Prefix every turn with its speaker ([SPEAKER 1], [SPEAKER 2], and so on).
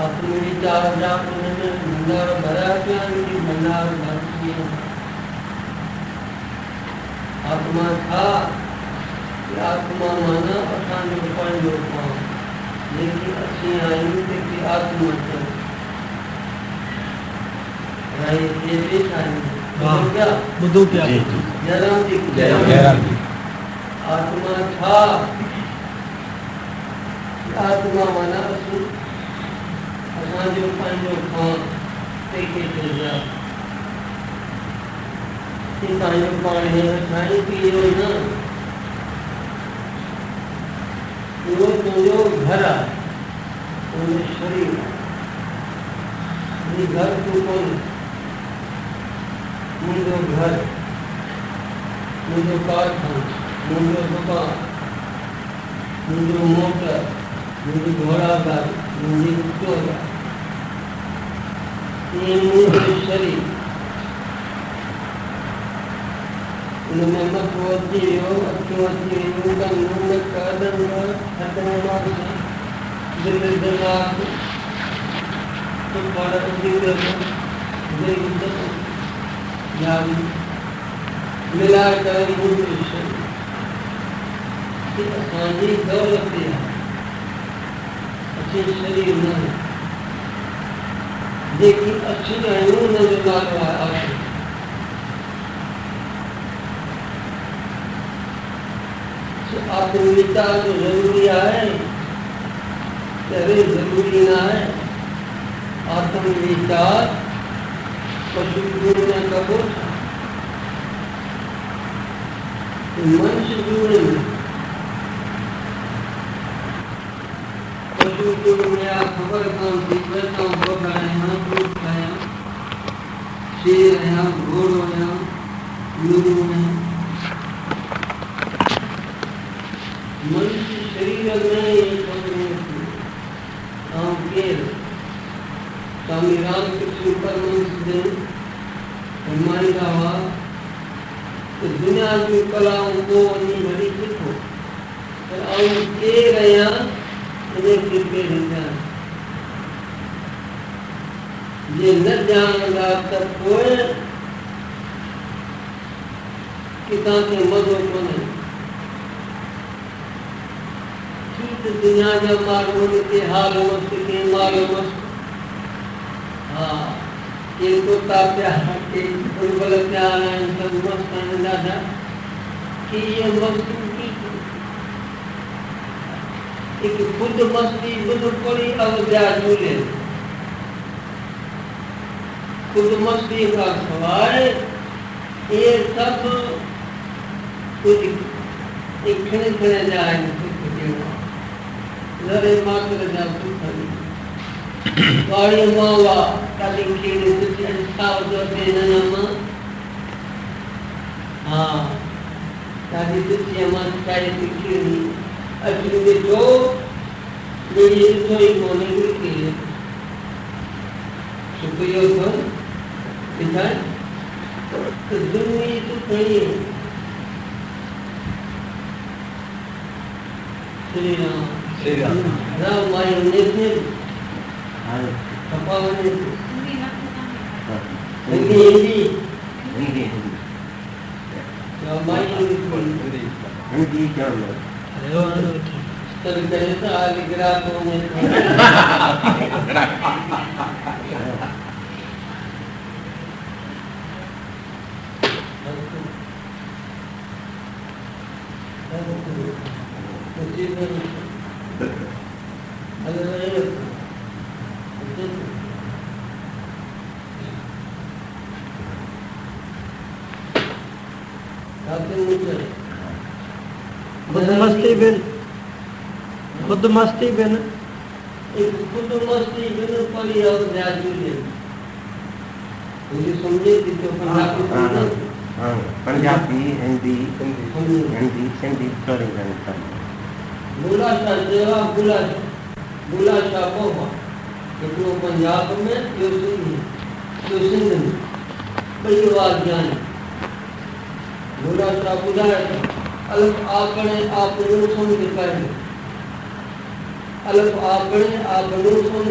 [SPEAKER 1] आत्मविचार भंडार भरा ज्ञान भंडार भर आत्मा था आत्मा माना अखांड पांच लेकिन अच्छी आयु की आत्मा
[SPEAKER 2] बुद्धू क्या
[SPEAKER 1] जयराम जी आत्मा था आत्मा माना असांजो पंहिंजो खान तंहिंखे चइबो आहे पंहिंजो पाण हींअर ठाही की इहो न इहो तुंहिंजो घर आहे तुंहिंजो शरीर आहे घर तूं कोन मुंहिंजो घर मुंहिंजो कारखानो मुंहिंजो दुकान मुंहिंजो मोटर मुंहिंजी घोड़ा गाड़ी मुंहिंजी चोर ये मुंहिंजो शरीर उनमें मथो अची वियो अखियूं अची वियूं कन नक अदन हथनि मां दिलि दिमाग़ पर मिलाए करे मुंहिंजो शरीर असांजी दौलत आहे असीं शरीर न जेकी अची आहियूं हुनजो नालो आहे आत्मा आत्मविचार जो ज़रूरी आहे तॾहिं ज़रूरी न आहे आत्मविचार पशु गुण न कबो मनुष्य गुण पशु गुण में आ खबर कान थी बैठा बोला आहियां दूध खायां शेर आहियां घोड़ो आहियां लूणो आहियां मनुष्य शरीर में केर स्वामी रामकृष्ण परमहंस ने फरमाईंदा हुआ तो दुनिया की कलाओं को वही बड़ी सिखो पर आऊं केर आहियां इन्हें किरके हिंदा ये न जानदा त पोइ कितां के मज़ो कोन्हे दुनिया जा माण्हू के हाल मस्त के मालूम हाँ ये कुत्ता प्यार के बुलबुल प्यार हैं सब मस्त हैं दादा कि ये मस्ती की एक खुद मस्ती बुध पड़ी अब ब्याज मिले खुद मस्ती का सवाल ये सब कुछ एक खड़े जाएंगे लरे मात्र जा सुखरी गाड़ी मावा काली खीरे तुझे साव जो देना हाँ काली तुझे मन काली खीरे अचुन के जो ये तो ही कोने की सुखियो तो इधर तो दुनिया तो कहीं श्री राम राम माई ने हाँ पापा ने हिंदी राम माई हिंदी क्या है अरे वो तो करे तो आगे ग्राहकों में
[SPEAKER 2] खुद मस्ती बिन
[SPEAKER 1] खुद मस्ती बिन पड़ी और जाजू ले मुझे समझे थी तो
[SPEAKER 3] पंजाबी हिंदी सिंधी थोड़ी
[SPEAKER 1] बुला सा देवा बुला सा बोवा इतनो पंजाब में यो सिंध में बड़ी बात जाने बुला सा बुलाए अलग आकड़े आप लोग समझ पाएंगे अलग आकड़े आप लोग समझ